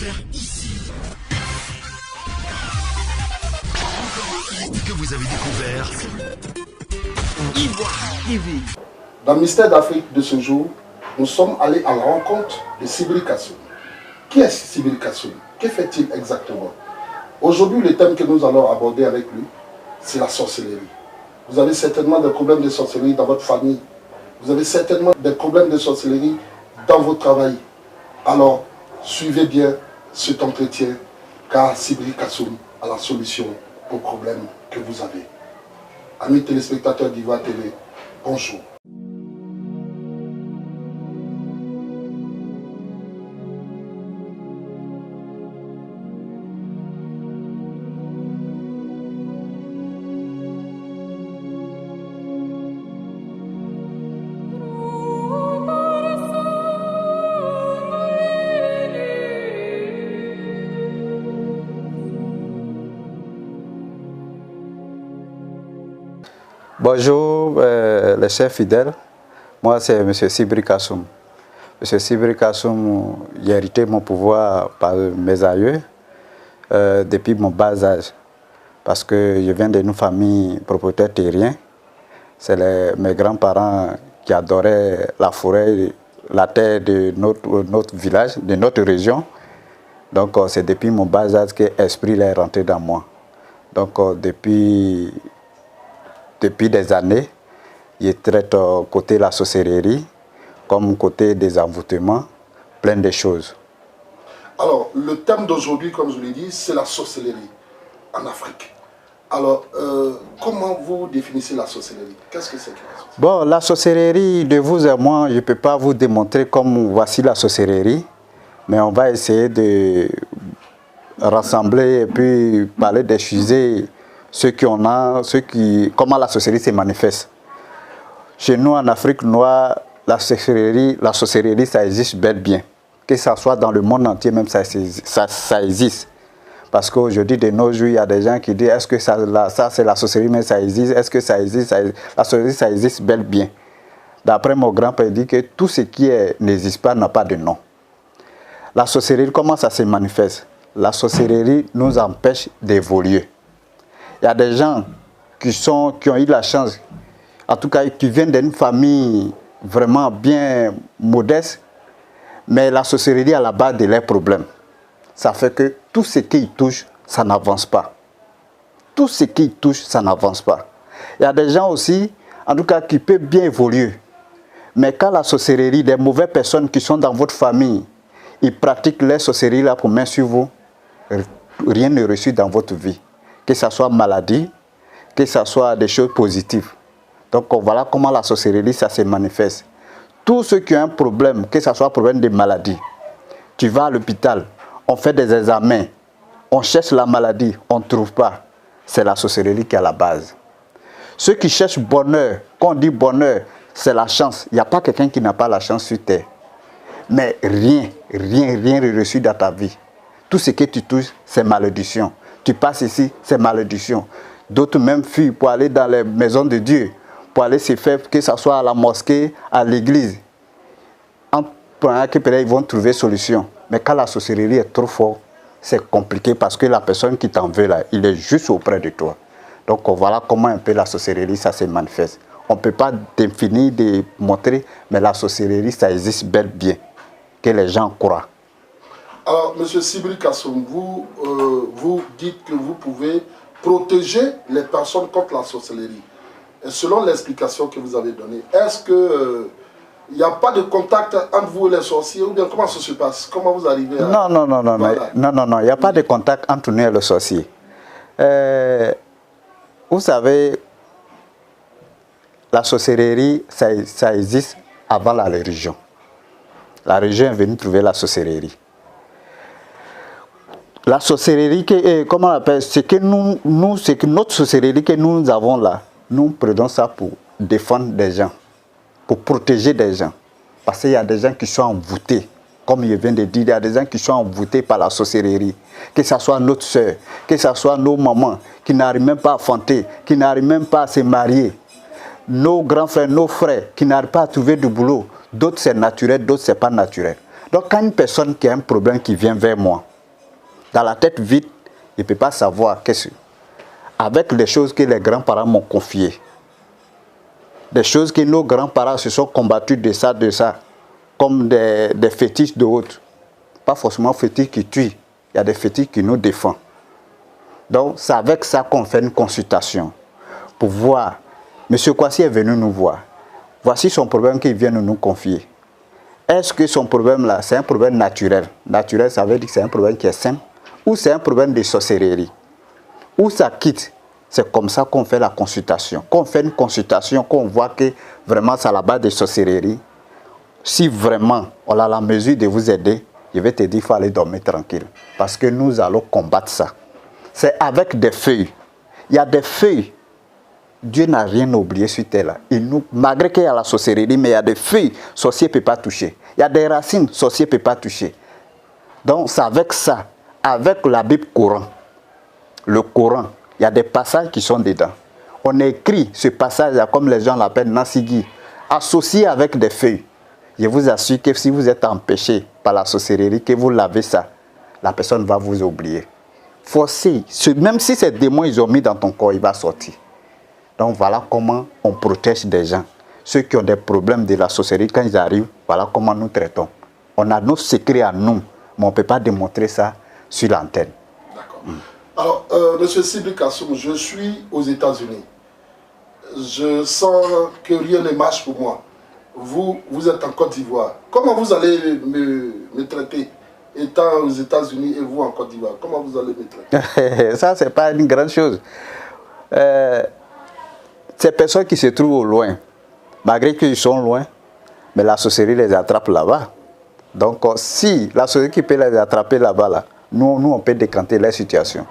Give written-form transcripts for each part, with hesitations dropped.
faire ici? Encore un hit que vous avez découvert. Ivoire TV. Dans le mystère d'Afrique de ce jour, nous sommes allés à la rencontre de Sibiri Kassoum. Qui est Sibiri Kassoum? Que fait-il exactement? Aujourd'hui, le thème que nous allons aborder avec lui, c'est la sorcellerie. Vous avez certainement des problèmes de sorcellerie dans votre famille. Vous avez certainement des problèmes de sorcellerie dans votre travail. Alors, suivez bien cet entretien, car Sibiri Kassoum a la solution aux problèmes que vous avez. Amis téléspectateurs d'Ivoire TV, bonjour. Bonjour les chers fidèles, moi c'est M. Sibiri Kassoum. M. Sibiri Kassoum, j'ai hérité mon pouvoir par mes aïeux depuis mon bas âge. Parce que je viens d'une famille propriétaire terrien. C'est mes grands-parents qui adoraient la forêt, la terre de notre village, de notre région. Donc c'est depuis mon bas âge que l'esprit est rentré dans moi. Donc depuis des années, je traite côté la sorcellerie, comme côté des envoûtements, plein de choses. Alors, le thème d'aujourd'hui, comme je l'ai dit, c'est la sorcellerie en Afrique. Alors, comment vous définissez la sorcellerie? Qu'est-ce que c'est que la sorcellerie? Bon, la sorcellerie, de vous et moi, je ne peux pas vous démontrer comme voici la sorcellerie, mais on va essayer de rassembler et puis parler des sujets, comment la sorcellerie se manifeste. Chez nous, en Afrique noire, la sorcellerie, ça existe bel bien. Que ce soit dans le monde entier, même ça existe. Parce qu'aujourd'hui, de nos jours, il y a des gens qui disent, est-ce que ça c'est la sorcellerie, mais ça existe? Est-ce que ça existe? La sorcellerie, ça existe bel bien. D'après mon grand-père, il dit que tout ce qui n'existe pas n'a pas de nom. La sorcellerie, comment ça se manifeste? La sorcellerie nous empêche d'évoluer. Il y a des gens qui ont eu la chance, en tout cas qui viennent d'une famille vraiment bien modeste, mais la sorcellerie est à la base de leurs problèmes. Ça fait que tout ce qu'ils touchent, ça n'avance pas. Tout ce qu'ils touchent, ça n'avance pas. Il y a des gens aussi, en tout cas, qui peuvent bien évoluer. Mais quand la sorcellerie, des mauvaises personnes qui sont dans votre famille, ils pratiquent leur sorcellerie là pour mettre sur vous, rien ne réussit dans votre vie. Que ce soit maladie, que ce soit des choses positives. Donc voilà comment la sorcellerie, ça se manifeste. Tous ceux qui ont un problème, que ce soit un problème de maladie, tu vas à l'hôpital, on fait des examens, on cherche la maladie, on ne trouve pas. C'est la sorcellerie qui est à la base. Ceux qui cherchent bonheur, quand on dit bonheur, c'est la chance. Il n'y a pas quelqu'un qui n'a pas la chance sur terre. Mais rien ne reçu dans ta vie. Tout ce que tu touches, c'est malédiction. Tu passes ici, c'est malédiction. D'autres même fuient pour aller dans les maisons de Dieu, pour aller se faire, que ce soit à la mosquée, à l'église. En prenant que peut-être ils vont trouver solution. Mais quand la sorcellerie est trop forte, c'est compliqué parce que la personne qui t'en veut là, il est juste auprès de toi. Donc voilà comment un peu la sorcellerie, ça se manifeste. On ne peut pas définir, montrer, mais la sorcellerie, ça existe bel bien, que les gens croient. Alors, M. Sibiri Kassoum, vous dites que vous pouvez protéger les personnes contre la sorcellerie. Et selon l'explication que vous avez donnée, est-ce que il n'y a pas de contact entre vous et les sorciers, ou bien comment ça se passe? Comment vous arrivez à... Non, il n'y a pas de contact entre nous et les sorciers. Vous savez, la sorcellerie, ça existe avant la religion. La religion est venue trouver la sorcellerie. La sorcellerie, comment on appelle, c'est que notre sorcellerie que nous avons là, nous prenons ça pour défendre des gens, pour protéger des gens. Parce qu'il y a des gens qui sont envoûtés. Comme je viens de dire, il y a des gens qui sont envoûtés par la sorcellerie. Que ce soit notre soeur, que ce soit nos mamans, qui n'arrivent même pas à fanter, qui n'arrivent même pas à se marier. Nos grands frères, nos frères, qui n'arrivent pas à trouver du boulot. D'autres c'est naturel, d'autres c'est pas naturel. Donc quand une personne qui a un problème qui vient vers moi, Dans la tête vide, il ne peut pas savoir qu'est-ce que... Avec les choses que les grands-parents m'ont confiées, des choses que nos grands-parents se sont combattus de ça, comme des fétiches d'autres. Pas forcément fétiches qui tuent, il y a des fétiches qui nous défendent. Donc c'est avec ça qu'on fait une consultation pour voir. M. Kwasi est venu nous voir. Voici son problème qu'il vient de nous confier. Est-ce que son problème là, c'est un problème naturel? Naturel, ça veut dire que c'est un problème qui est simple, ou c'est un problème de sorcellerie? Où ça quitte? C'est comme ça qu'on fait la consultation. Qu'on fait une consultation, qu'on voit que vraiment c'est à la base de sorcellerie. Si vraiment on a la mesure de vous aider, je vais te dire qu'il faut aller dormir tranquille. Parce que nous allons combattre ça. C'est avec des feuilles. Il y a des feuilles. Dieu n'a rien oublié sur terre. Malgré qu'il y a la sorcellerie, mais il y a des feuilles, sorcier ne peut pas toucher. Il y a des racines, sorcier ne peut pas toucher. Donc c'est avec ça, avec la Bible Coran. Le Coran, il y a des passages qui sont dedans. On écrit ce passage, comme les gens l'appellent Nassigi, associé avec des feuilles. Je vous assure que si vous êtes empêché par la sorcellerie, que vous lavez ça, la personne va vous oublier. Forcez, même si ces démons ils ont mis dans ton corps, il va sortir. Donc voilà comment on protège des gens. Ceux qui ont des problèmes de la sorcellerie, quand ils arrivent, voilà comment nous traitons. On a nos secrets à nous, mais on ne peut pas démontrer ça sur l'antenne. D'accord. Alors, M. Sibri Kassoum, je suis aux États-Unis. Je sens que rien ne marche pour moi. Vous êtes en Côte d'Ivoire. Comment vous allez me traiter, étant aux États-Unis et vous en Côte d'Ivoire? Comment vous allez me traiter? Ça, ce n'est pas une grande chose. Ces personnes qui se trouvent au loin, malgré qu'ils sont loin, mais la sorcellerie les attrape là-bas. Donc, si la sorcellerie qui peut les attraper là-bas, là, nous, on peut décanter la situation.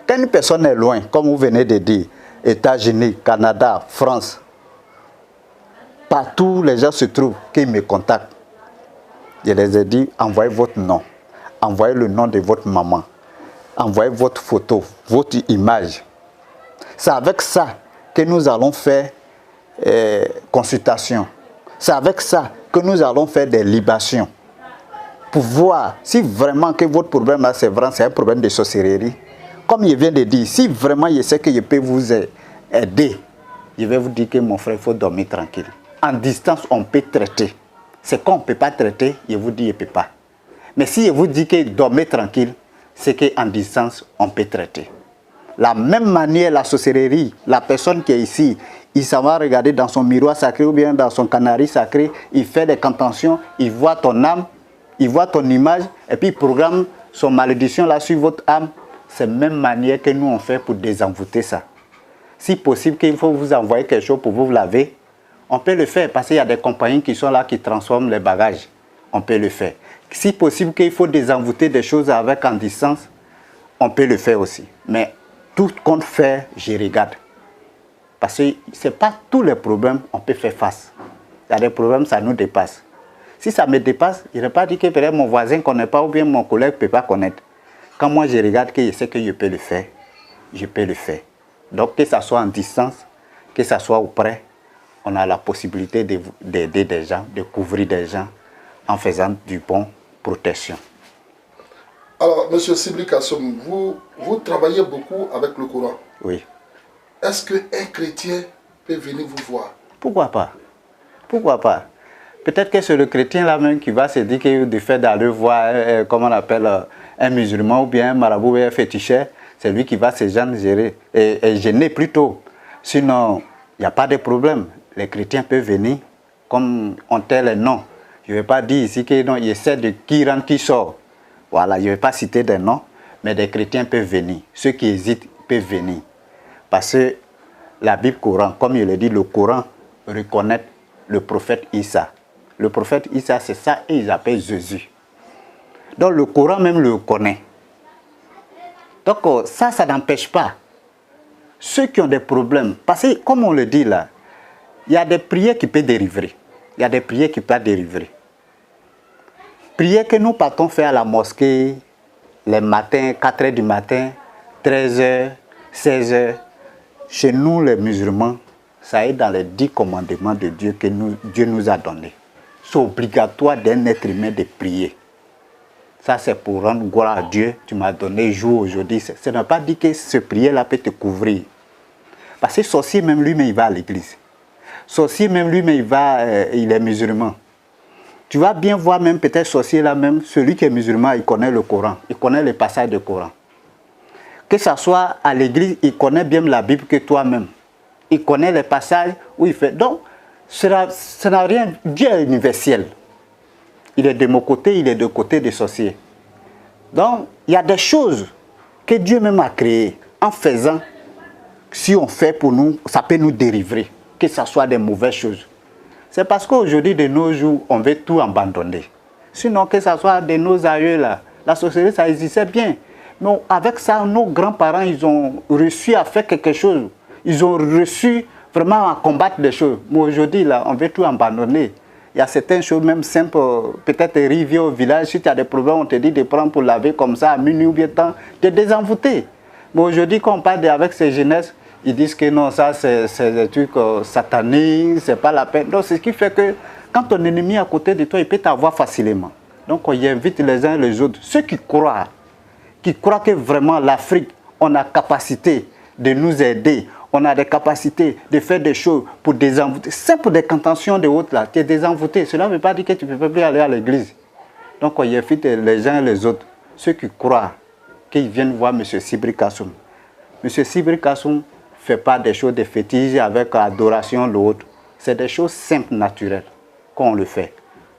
Quand une personne est loin, comme vous venez de dire, États-Unis, Canada, France, partout les gens se trouvent, qu'ils me contactent. Je les ai dit, envoyez votre nom, envoyez le nom de votre maman, envoyez votre photo, votre image. C'est avec ça que nous allons faire consultation. C'est avec ça que nous allons faire des libations. Pour voir si vraiment que votre problème là, c'est vrai, c'est un problème de sorcellerie. Comme je viens de dire, si vraiment je sais que je peux vous aider, je vais vous dire que mon frère, il faut dormir tranquille. En distance, on peut traiter. C'est quand on ne peut pas traiter, je vous dis, je ne peux pas. Mais si je vous dis que dormez tranquille, c'est qu'en distance, on peut traiter. La même manière, la sorcellerie, la personne qui est ici, il s'en va regarder dans son miroir sacré ou bien dans son canari sacré, il fait des cantations, il voit ton âme, il voit ton image, et puis il programme son malédiction là sur votre âme. C'est la même manière que nous on fait pour désenvoûter ça. Si possible qu'il faut vous envoyer quelque chose pour vous laver, on peut le faire parce qu'il y a des compagnies qui sont là qui transforment les bagages. On peut le faire. Si possible qu'il faut désenvoûter des choses avec en distance, on peut le faire aussi. Mais tout compte fait, je regarde. Parce que ce n'est pas tous les problèmes qu'on peut faire face. Il y a des problèmes, ça nous dépasse. Si ça me dépasse, je ne vais pas dire que peut-être mon voisin ne connaît pas ou bien mon collègue ne peut pas connaître. Quand moi je regarde que je sais que je peux le faire, je peux le faire. Donc que ça soit en distance, que ça soit auprès, on a la possibilité d'aider des gens, de couvrir des gens en faisant du bon protection. Alors, M. Sibri Kassoum, vous travaillez beaucoup avec le Coran. Oui. Est-ce qu'un chrétien peut venir vous voir? Pourquoi pas? Pourquoi pas? Peut-être que c'est le chrétien là même qui va se dire que de fait d'aller voir, comment on appelle, un musulman ou bien un marabout ou un féticheur, c'est lui qui va se gêner et gêner plutôt. Sinon, il n'y a pas de problème. Les chrétiens peuvent venir comme on tel les noms. Je ne vais pas dire ici que non, il essaie de qui rentre, qui sort. Voilà, je ne vais pas citer des noms, mais des chrétiens peuvent venir. Ceux qui hésitent peuvent venir. Parce que la Bible Coran, comme je l'ai dit, le Coran reconnaît le prophète Issa. Le prophète Issa, c'est ça, et ils appellent Jésus. Donc le Coran même le connaît. Donc ça n'empêche pas. Ceux qui ont des problèmes, parce que comme on le dit là, il y a des prières qui peuvent dériver. Il y a des prières qui peuvent dériver. Prières que nous partons faire à la mosquée, les matins, 4 h du matin, 13 h, 16 h. Chez nous les musulmans, ça est dans les 10 commandements de Dieu que Dieu nous a donnés. C'est obligatoire d'un être humain de prier. Ça, c'est pour rendre gloire à Dieu. Tu m'as donné jour aujourd'hui. Ce n'est pas dit que ce prière-là peut te couvrir. Parce que sorcier, même lui, mais il va à l'église. Sorcier, même lui, mais il est musulman. Tu vas bien voir même peut-être sorcier là même, celui qui est musulman, il connaît le Coran. Il connaît les passages du Coran. Que ce soit à l'église, il connaît bien la Bible que toi-même. Il connaît les passages où il fait. Donc, ça n'a rien. Dieu est universel. Il est de mon côté, il est de côté des sorciers. Donc, il y a des choses que Dieu même a créées. En faisant, si on fait pour nous, ça peut nous délivrer. Que ce soit des mauvaises choses. C'est parce qu'aujourd'hui, de nos jours, on veut tout abandonner. Sinon, que ce soit de nos aïeux là, la sorcellerie, ça existait bien. Mais avec ça, nos grands-parents, ils ont réussi à faire quelque chose. Ils ont réussi vraiment à combattre des choses. Mais aujourd'hui, là, on veut tout abandonner. Il y a certaines choses même simples, peut-être arriver au village, si tu as des problèmes, on te dit de prendre pour laver comme ça à minuit ou bien temps, de désenvoûter. Mais aujourd'hui, quand on parle avec ces jeunesses, ils disent que non, ça c'est des trucs sataniques, c'est pas la peine. Donc c'est ce qui fait que quand ton ennemi est à côté de toi, il peut t'avoir facilement. Donc on y invite les uns et les autres, ceux qui croient que vraiment l'Afrique, on a capacité de nous aider, on a des capacités de faire des choses pour désenvoûter. C'est pour des contentions de autres là, tu es désenvoûté. Cela ne veut pas dire que tu ne peux plus aller à l'église. Donc on y invite les uns et les autres, ceux qui croient qu'ils viennent voir M. Sibri Kassoum. M. Sibri Kassoum ne fait pas des choses de fétiches avec adoration l'autre. C'est des choses simples, naturelles, qu'on le fait.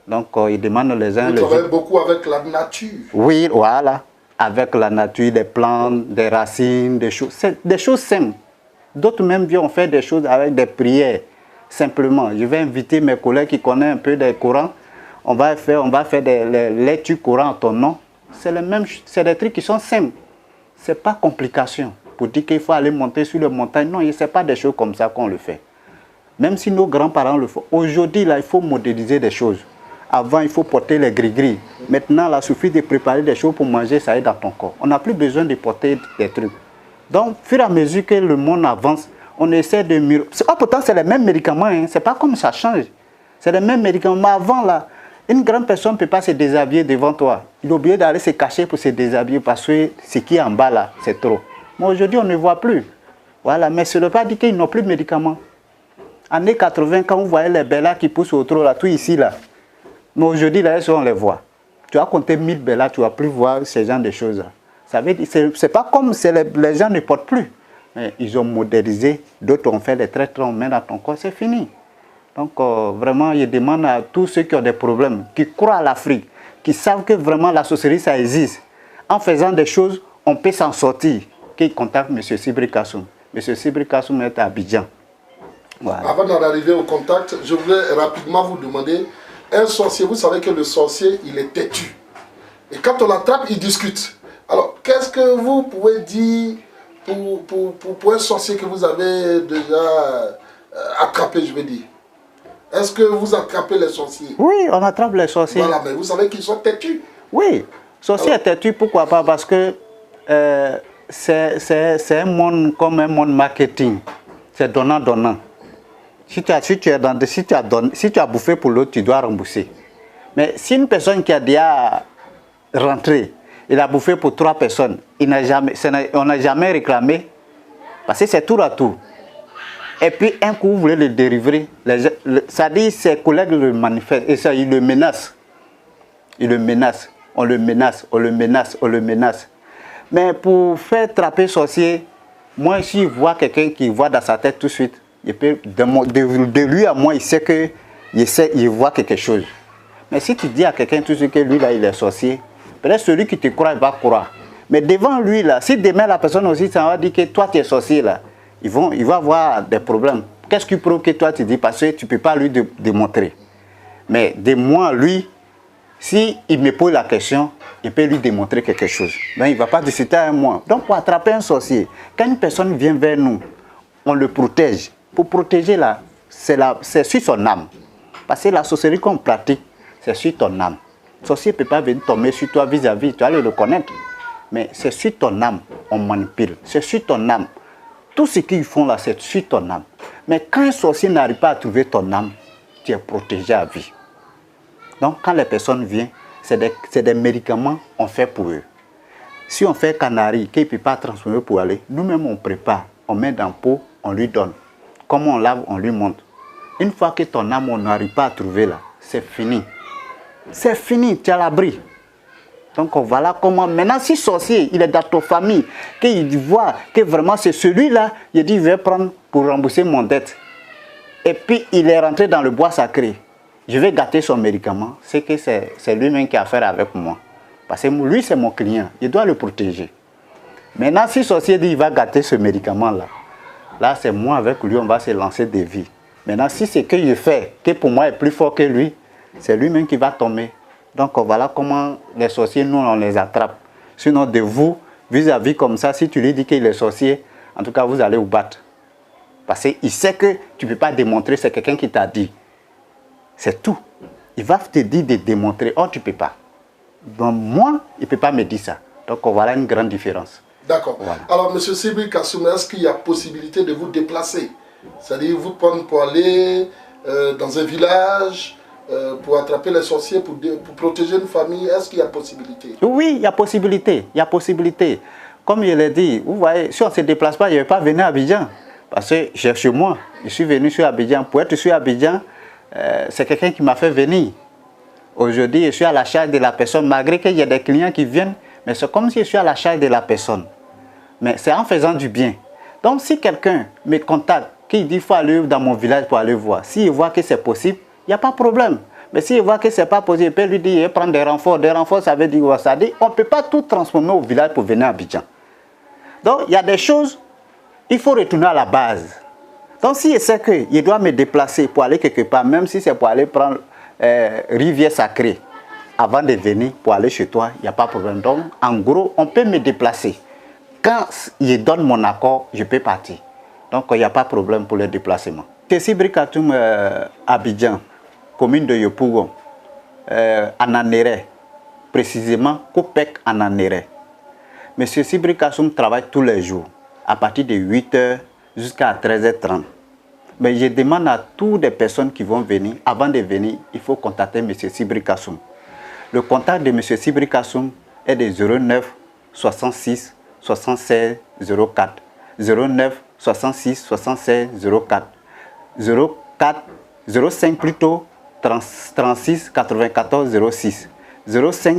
Donc il demande les uns et les autres. Vous travaillez beaucoup avec la nature. Oui, voilà. Avec la nature, des plantes, des racines, des choses. C'est des choses simples. D'autres même viennent faire des choses avec des prières, simplement. Je vais inviter mes collègues qui connaissent un peu des Corans. On va faire des lectures Coran en ton nom. C'est des trucs qui sont simples. Ce n'est pas complication. Pour dire qu'il faut aller monter sur les montagnes. Non, ce n'est pas des choses comme ça qu'on le fait. Même si nos grands-parents le font. Aujourd'hui, là, il faut modéliser des choses. Avant, il faut porter les gris-gris. Maintenant, là, il suffit de préparer des choses pour manger, ça aide dans ton corps. On n'a plus besoin de porter des trucs. Donc, au fur et à mesure que le monde avance, on essaie de mieux. Pourtant, c'est les mêmes médicaments. Hein. Ce n'est pas comme ça change. C'est les mêmes médicaments. Mais avant, là, une grande personne ne peut pas se déshabiller devant toi. Il est obligé d'aller se cacher pour se déshabiller parce que ce qui est en bas, là, c'est trop. Mais aujourd'hui, on ne voit plus. Voilà. Mais ce ne veut pas dire qu'ils n'ont plus de médicaments. En années 80, quand vous voyez les bellas qui poussent au trop, là, tout ici, là. Mais aujourd'hui, là, on les voit. Tu as compté 1000 bellas, tu ne vas plus voir ce genre de choses-là. Ça veut dire, c'est pas comme si les gens ne portent plus. Mais ils ont modélisé, d'autres ont fait des traitements, mais dans ton corps, c'est fini. Donc, vraiment, je demande à tous ceux qui ont des problèmes, qui croient à l'Afrique, qui savent que vraiment la sorcellerie, ça existe. En faisant des choses, on peut s'en sortir. Qu'ils contactent M. Sibri Kassoum. M. Sibri Kassoum est à Abidjan. Voilà. Avant d'arriver au contact, je voulais rapidement vous demander, un sorcier, vous savez que le sorcier, il est têtu. Et quand on l'attrape, il discute. Alors, qu'est-ce que vous pouvez dire pour un sorcier que vous avez déjà attrapé, je veux dire? Est-ce que vous attrapez les sorciers? Oui, on attrape les sorciers. Voilà, mais vous savez qu'ils sont têtus. Oui, sorcier est têtu, pourquoi pas? Parce que c'est un monde comme un monde marketing. C'est donnant-donnant. Si tu as bouffé pour l'autre, tu dois rembourser. Mais si une personne qui a déjà rentré, il a bouffé pour 3 personnes, on n'a jamais réclamé, parce que c'est tour à tour. Et puis un coup, vous voulez le délivrer, ça dit ses collègues le manifestent, et ça, ils le menacent. Ils le menacent, on le menace, on le menace, on le menace. Mais pour faire trapper sorcier, moi, si je vois quelqu'un qui voit dans sa tête tout de suite, il peut, de lui à moi, il sait qu'il voit quelque chose. Mais si tu dis à quelqu'un tout de suite que lui, là, il est sorcier, peut-être celui qui te croit, il va croire. Mais devant lui, là, si demain la personne aussi, ça va dire que toi, tu es sorcier, là, il va avoir des problèmes. Qu'est-ce qui prouve que toi, tu dis? Parce que tu ne peux pas lui démontrer. Mais de moi, lui, s'il me pose la question, il peut lui démontrer quelque chose. Ben, il ne va pas discuter avec moi. Donc, pour attraper un sorcier, quand une personne vient vers nous, on le protège. Pour protéger, là, c'est sur son âme. Parce que la sorcellerie qu'on pratique, c'est sur ton âme. Le sorcier ne peut pas venir tomber sur toi vis-à-vis, tu vas le reconnaître. Mais c'est sur ton âme, on manipule. C'est sur ton âme. Tout ce qu'ils font là, c'est sur ton âme. Mais quand un sorcier n'arrive pas à trouver ton âme, tu es protégé à vie. Donc, quand les personnes viennent, c'est des médicaments on fait pour eux. Si on fait canari, qu'il ne peut pas transformer pour aller, nous-mêmes on prépare, on met dans le pot, on lui donne. Comme on lave, on lui montre. Une fois que ton âme, on n'arrive pas à trouver là, c'est fini. C'est fini, tu as l'abri. Donc voilà comment, maintenant si sorcier, il est dans ta famille, qu'il voit que vraiment c'est celui-là, il dit, je vais prendre pour rembourser mon dette. Et puis il est rentré dans le bois sacré. Je vais gâter son médicament, c'est que c'est lui-même qui a affaire avec moi. Parce que lui, c'est mon client, il doit le protéger. Maintenant, si le sorcier dit qu'il va gâter ce médicament-là, là, c'est moi avec lui, on va se lancer des vies. Maintenant, si c'est que je fais, que pour moi est plus fort que lui, c'est lui-même qui va tomber. Donc, voilà comment les sorciers, nous, on les attrape. Sinon, de vous, vis-à-vis comme ça, si tu lui dis qu'il est sorcier, en tout cas, vous allez vous battre. Parce qu'il sait que tu ne peux pas démontrer, c'est quelqu'un qui t'a dit. C'est tout. Il va te dire de démontrer, oh, tu ne peux pas. Donc, moi, il ne peut pas me dire ça. Donc, voilà une grande différence. D'accord. Voilà. Alors, M. Sibri Kassoum, est-ce qu'il y a possibilité de vous déplacer? C'est-à-dire, vous prendre pour aller dans un village, pour attraper les sorciers, pour protéger une famille. Est-ce qu'il y a possibilité? Oui, il y a possibilité. Il y a possibilité. Comme je l'ai dit, vous voyez, si on ne se déplace pas, je ne vais pas venir à Abidjan. Parce que chez moi, je suis venu sur Abidjan. Pour être sur Abidjan, c'est quelqu'un qui m'a fait venir. Aujourd'hui, je suis à la charge de la personne, malgré qu'il y ait des clients qui viennent, mais c'est comme si je suis à la charge de la personne. Mais c'est en faisant du bien. Donc, si quelqu'un me contacte, qui dit qu'il faut aller dans mon village pour aller voir, s'il voit que c'est possible, il n'y a pas de problème. Mais s'il voit que ce n'est pas possible, il peut lui dire, prendre des renforts. Des renforts, ça veut dire quoi? Ça dit, on ne peut pas tout transformer au village pour venir à Abidjan. Donc, il y a des choses, il faut retourner à la base. Donc, si je sais qu'il doit me déplacer pour aller quelque part, même si c'est pour aller prendre Rivière Sacrée, avant de venir pour aller chez toi, il n'y a pas de problème. Donc, en gros, on peut me déplacer. Quand il donne mon accord, je peux partir. Donc, il n'y a pas de problème pour le déplacement. C'est Sibri Kassoum Abidjan, commune de Yopougon, Ananéré, précisément Kopek Ananéré. M. Sibri Kassoum travaille tous les jours, à partir de 8h jusqu'à 13h30. Mais je demande à toutes les personnes qui vont venir, avant de venir, il faut contacter M. Sibri Kassoum. Le contact de M. Sibri Kassoum est de 09 66 76 04. 09 66 76 04. 04 05 plutôt 36 94 06. 05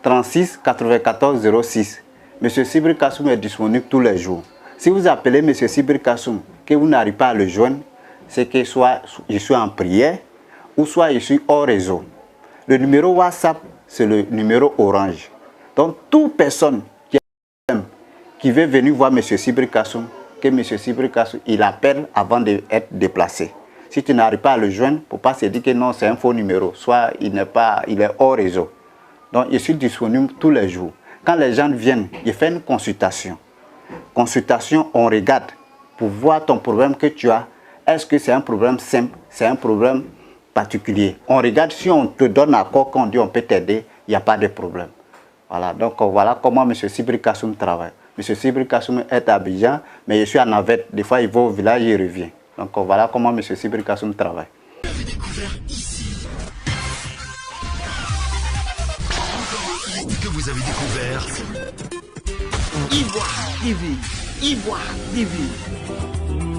36 94 06. M. Sibri Kassoum est disponible tous les jours. Si vous appelez M. Sibri Kassoum, que vous n'arrivez pas à le joindre, c'est que soit je suis en prière ou soit je suis hors réseau. Le numéro WhatsApp, c'est le numéro orange. Donc, toute personne qui veut venir voir M. Sibri Kassoum, que M. Sibri Kassoum, il appelle avant d'être déplacé. Si tu n'arrives pas à le joindre, il ne faut pas se dire que non, c'est un faux numéro. Soit il est hors réseau. Donc, je suis disponible tous les jours. Quand les gens viennent, je fais une consultation. Consultation, on regarde pour voir ton problème que tu as. Est-ce que c'est un problème simple, c'est un problème particulier? On regarde si on te donne accord, quand on dit on peut t'aider, il n'y a pas de problème. Voilà, donc voilà comment M. Sibri Kassoum travaille. M. Sibri Kassoum est à Abidjan, mais je suis à Navette. Des fois, il va au village et il revient. Donc voilà comment M. Sibri Kassoum travaille. Vous avez découvert ici. Que vous avez découvert Ivoire TV. Ivoire TV.